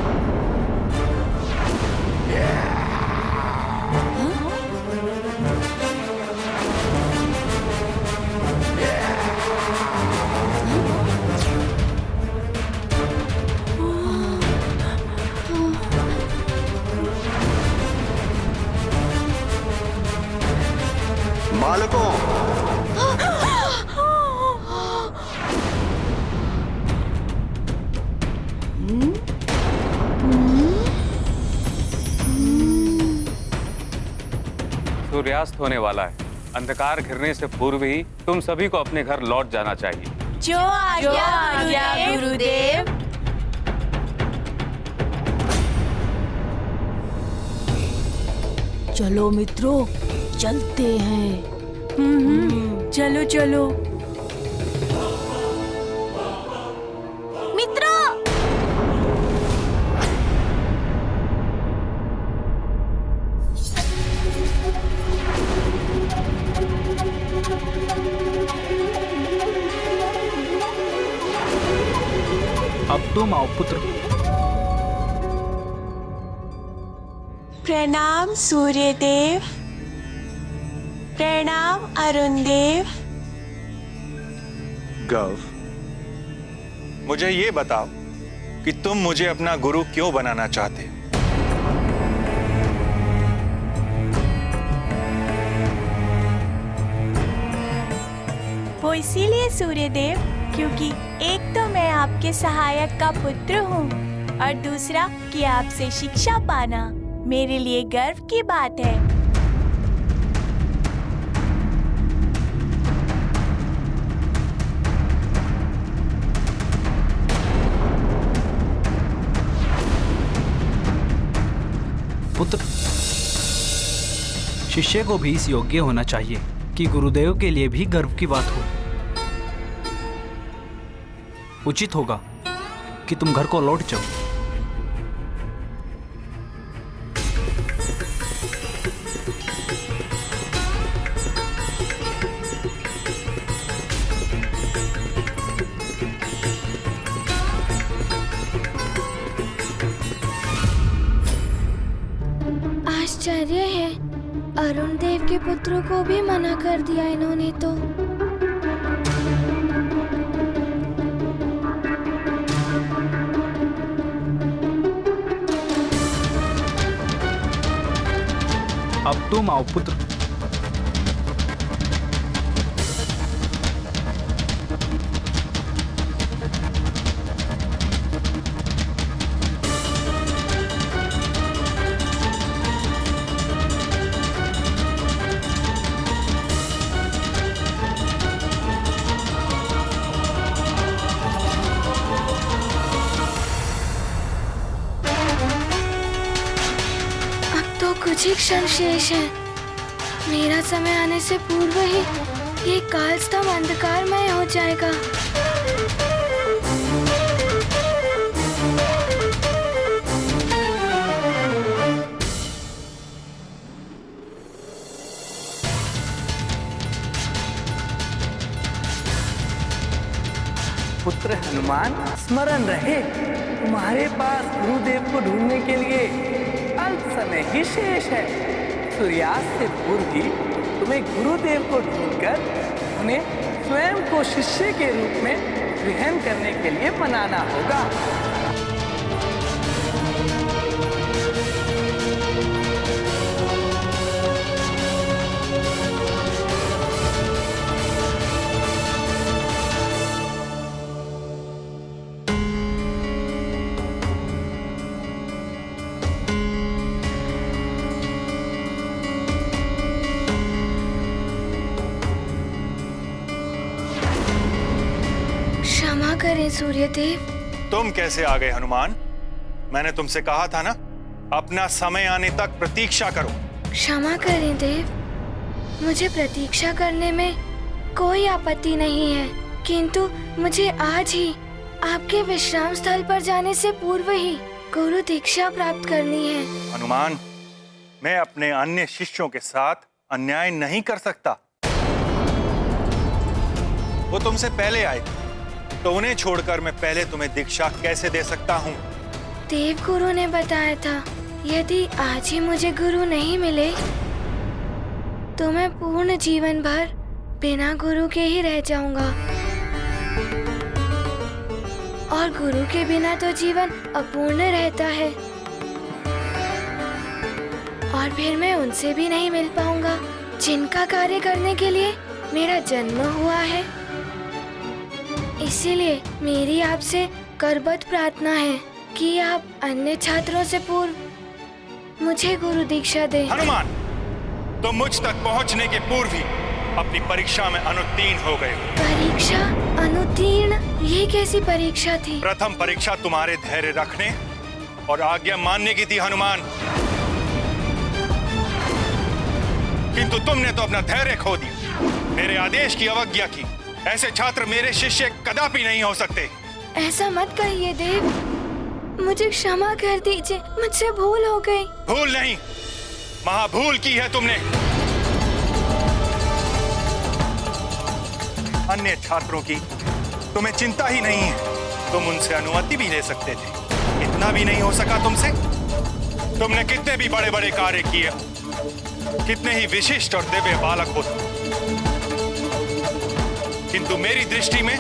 बालकों, सूर्यास्त होने वाला है। अंधकार घिरने से पूर्व ही तुम सभी को अपने घर लौट जाना चाहिए। जो आज्ञा गुरुदेव। चलो मित्रों, चलते हैं। चलो चलो मित्रों। अब तुम आओ पुत्र। प्रणाम सूर्यदेव। प्रणाम अरुण देव। गव, मुझे ये बताओ कि तुम मुझे अपना गुरु क्यों बनाना चाहते हो? वो इसीलिए सूर्यदेव क्योंकि एक तो मैं आपके सहायक का पुत्र हूँ और दूसरा कि आपसे शिक्षा पाना मेरे लिए गर्व की बात है। पुत्र, शिष्य को भी इस योग्य होना चाहिए कि गुरुदेव के लिए भी गर्व की बात हो। उचित होगा कि तुम घर को लौट जाओ। आश्चर्य है, अरुण देव के पुत्रों को भी मना कर दिया इन्होंने तो। अब तुम आओ पुत्र। कुछ ही क्षण शेष है। मेरा समय आने से पूर्व ही ये कालस्तंभ अंधकारमय हो जाएगा। पुत्र हनुमान, स्मरण रहे तुम्हारे पास गुरुदेव को ढूंढने के लिए अल्प समय ही शेष है। सूर्यास्त से पूर्व ही तुम्हें गुरुदेव को ढूंढकर उन्हें स्वयं को शिष्य के रूप में ग्रहण करने के लिए मनाना होगा। करें सूर्यदेव। तुम कैसे आ गए हनुमान? मैंने तुमसे कहा था ना, अपना समय आने तक प्रतीक्षा करो। क्षमा करें देव, मुझे प्रतीक्षा करने में कोई आपत्ति नहीं है, किंतु मुझे आज ही आपके विश्राम स्थल पर जाने से पूर्व ही गुरु दीक्षा प्राप्त करनी है। हनुमान, मैं अपने अन्य शिष्यों के साथ अन्याय नहीं कर सकता। वो तुमसे पहले आए, तो उन्हें छोड़कर मैं पहले तुम्हें दीक्षा कैसे दे सकता हूँ? देव गुरु ने बताया था, यदि आज ही मुझे गुरु नहीं मिले तो मैं पूर्ण जीवन भर बिना गुरु के ही रह जाऊंगा, और गुरु के बिना तो जीवन अपूर्ण रहता है, और फिर मैं उनसे भी नहीं मिल पाऊंगा जिनका कार्य करने के लिए मेरा जन्म हुआ है। इसीलिए मेरी आपसे करबद्ध प्रार्थना है कि आप अन्य छात्रों से पूर्व मुझे गुरु दीक्षा दें। हनुमान, तुम मुझ तक पहुंचने के पूर्व ही अपनी परीक्षा में अनुत्तीर्ण हो गए। परीक्षा अनुत्तीर्ण? ये कैसी परीक्षा थी? प्रथम परीक्षा तुम्हारे धैर्य रखने और आज्ञा मानने की थी हनुमान, किंतु तुमने तो अपना धैर्य खो दिया, मेरे आदेश की अवज्ञा की। ऐसे छात्र मेरे शिष्य कदापि नहीं हो सकते। ऐसा मत कहिए देव, मुझे क्षमा कर दीजिए, मुझसे भूल हो गई। भूल नहीं, महाभूल की है तुमने। अन्य छात्रों की तुम्हें चिंता ही नहीं है, तुम उनसे अनुमति भी ले सकते थे, इतना भी नहीं हो सका तुमसे? तुमने कितने भी बड़े बड़े कार्य किए, कितने ही विशिष्ट और दिव्य बालक हो, किंतु मेरी दृष्टि में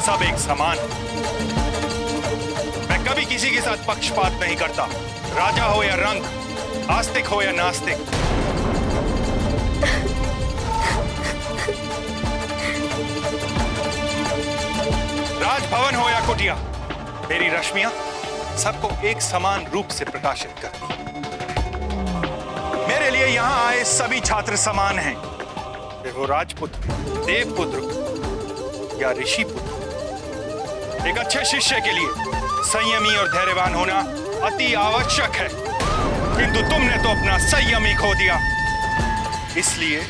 सब एक समान है। मैं कभी किसी के साथ पक्षपात नहीं करता, राजा हो या रंक, आस्तिक हो या नास्तिक। राजभवन हो या कुटिया, मेरी रश्मियां सबको एक समान रूप से प्रकाशित करती हैं। मेरे लिए यहां आए सभी छात्र समान हैं, फिर वो राजपुत्र, देवपुत्र या ऋषि पुत्र। एक अच्छे शिष्य के लिए संयमी और धैर्यवान होना अति आवश्यक है, किंतु तुमने तो अपना संयम ही खो दिया। इसलिए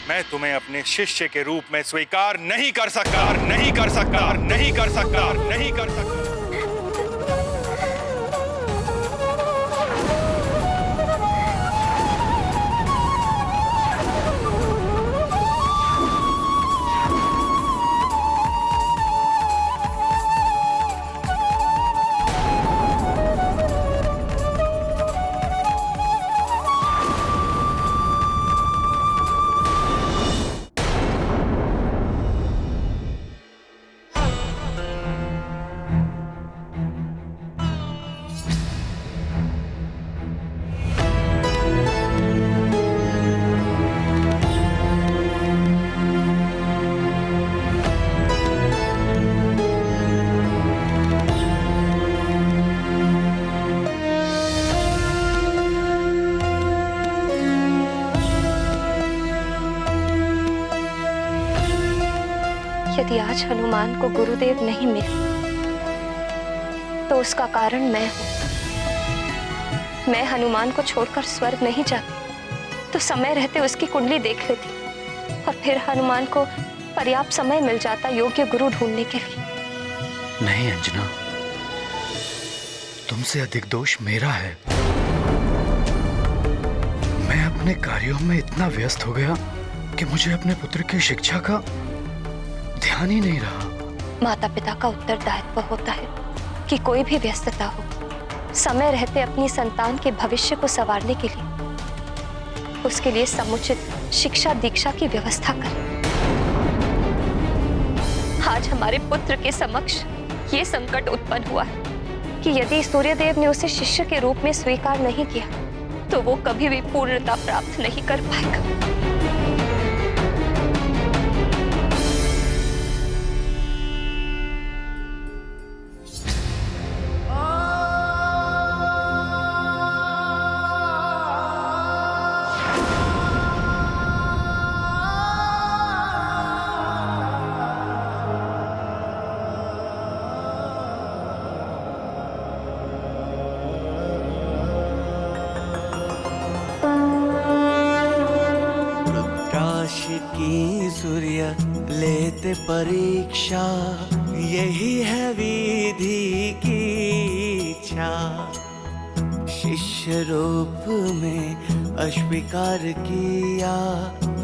मैं तुम्हें अपने शिष्य के रूप में स्वीकार नहीं कर सकता, नहीं कर सकता, नहीं कर सकता, नहीं कर सकता। यदि आज हनुमान को गुरुदेव नहीं मिले तो उसका कारण मैं हूं। मैं हनुमान को छोड़कर स्वर्ग नहीं जाती तो समय रहते उसकी कुंडली देख लेती, और फिर हनुमान को पर्याप्त समय मिल जाता योग्य गुरु ढूंढने के लिए। नहीं अंजना, तुमसे अधिक दोष मेरा है। मैं अपने कार्यों में इतना व्यस्त हो गया कि मुझे अपने पुत्र की शिक्षा का ध्यान ही नहीं रहा। माता पिता का उत्तरदायित्व होता है कि कोई भी व्यस्तता हो, समय रहते अपनी संतान के भविष्य को संवारने के लिए उसके लिए समुचित शिक्षा दीक्षा की व्यवस्था करें। आज हमारे पुत्र के समक्ष ये संकट उत्पन्न हुआ है कि यदि सूर्यदेव ने उसे शिष्य के रूप में स्वीकार नहीं किया तो वो कभी भी पूर्णता प्राप्त नहीं कर पाएगा। लेते परीक्षा, यही है विधि की इच्छा। शिष्य रूप में अस्वीकार किया,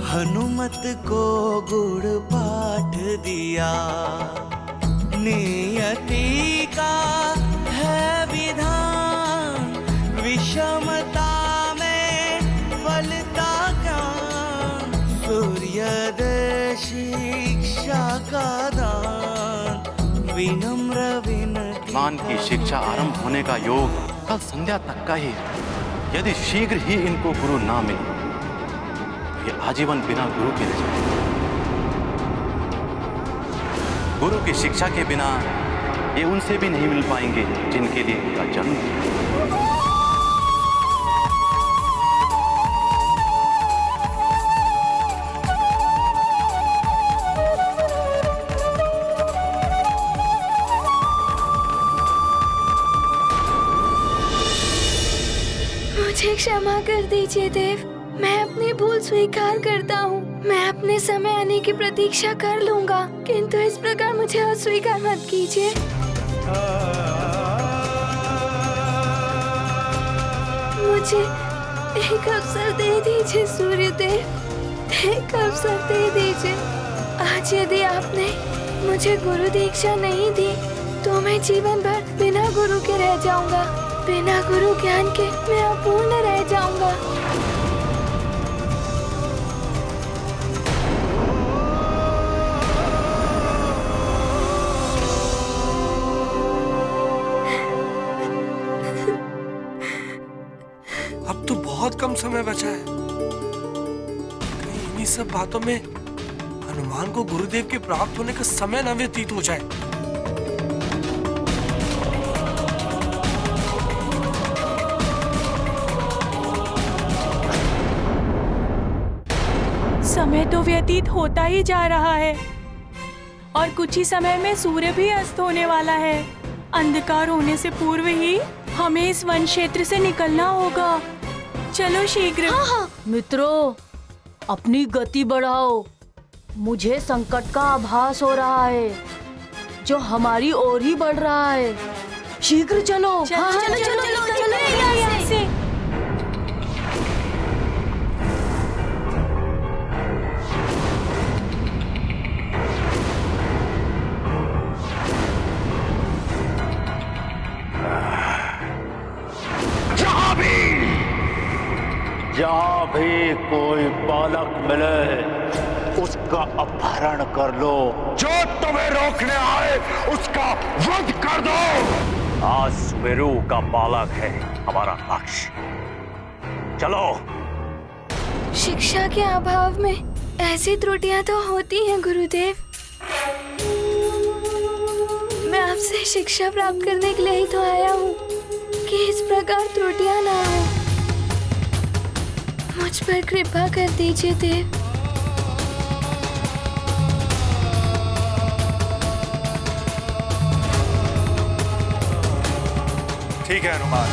हनुमत को गुड़ पाठ दिया। नियति का है विधान, विषमता में फलता ज्ञान। सूर्योदय शिक्षा का दान, विनम्र विनती। मान की शिक्षा आरंभ होने का योग कल संध्या तक का ही है। यदि शीघ्र ही इनको गुरु ना मिले, ये आजीवन बिना गुरु के रह जाएंगे। गुरु की शिक्षा के बिना ये उनसे भी नहीं मिल पाएंगे जिनके लिए इनका जन्म है। मुझे क्षमा कर दीजिए देव, मैं अपनी भूल स्वीकार करता हूँ। मैं अपने समय आने की प्रतीक्षा कर लूंगा, किंतु इस प्रकार मुझे अस्वीकार मत कीजिए। मुझे एक अवसर दे दीजिए सूर्यदेव, एक अवसर दे दीजिए। आज यदि आपने मुझे गुरु दीक्षा नहीं दी तो मैं जीवन भर बिना गुरु के रह जाऊंगा। बिना गुरु ज्ञान के मैं अपूर्ण रह जाऊंगा। अब तो बहुत कम समय बचा है। कहीं इन्हीं सब बातों में हनुमान को गुरुदेव के प्राप्त होने का समय न व्यतीत हो जाए। समय तो व्यतीत होता ही जा रहा है और कुछ ही समय में सूर्य भी अस्त होने वाला है। अंधकार होने से पूर्व ही हमें इस वन क्षेत्र से निकलना होगा। चलो शीघ्र। हाँ। मित्रों, अपनी गति बढ़ाओ। मुझे संकट का आभास हो रहा है जो हमारी ओर ही बढ़ रहा है। शीघ्र चलो। चलो, चलो, चलो, चलो, चलो, यहाँ से। जहाँ भी कोई बालक मिले उसका अपहरण कर लो। जो तुम्हें रोकने आए उसका वध कर दो। आज सुमेरु का बालक है हमारा लक्ष्य। चलो। शिक्षा के अभाव में ऐसी त्रुटियां तो होती हैं गुरुदेव। मैं आपसे शिक्षा प्राप्त करने के लिए ही तो आया हूँ कि इस प्रकार त्रुटियां ना हो। मुझ पर कृपा कर दीजिए देव। ठीक है हनुमान,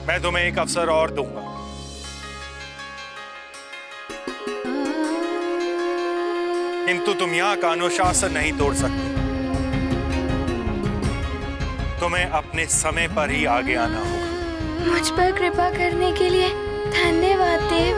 मैं तुम्हें एक अवसर और दूंगा। किंतु तुम यहाँ का अनुशासन नहीं तोड़ सकते। तुम्हें अपने समय पर ही आगे आना होगा। मुझ पर कृपा करने के लिए धन्यवाद देव।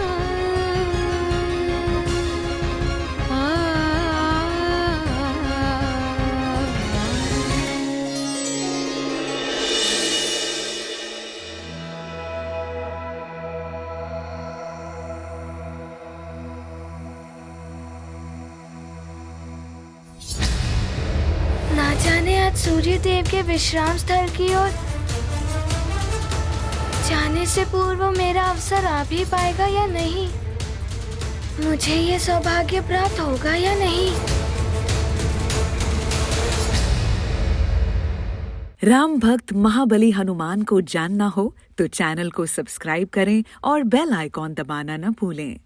ना जाने आज सूर्य देव के विश्राम स्थल की ओर जाने से पूर्व मेरा अवसर आ भी पाएगा या नहीं। मुझे ये सौभाग्य प्राप्त होगा या नहीं। राम भक्त महाबली हनुमान को जानना हो तो चैनल को सब्सक्राइब करें और बेल आइकॉन दबाना न भूलें।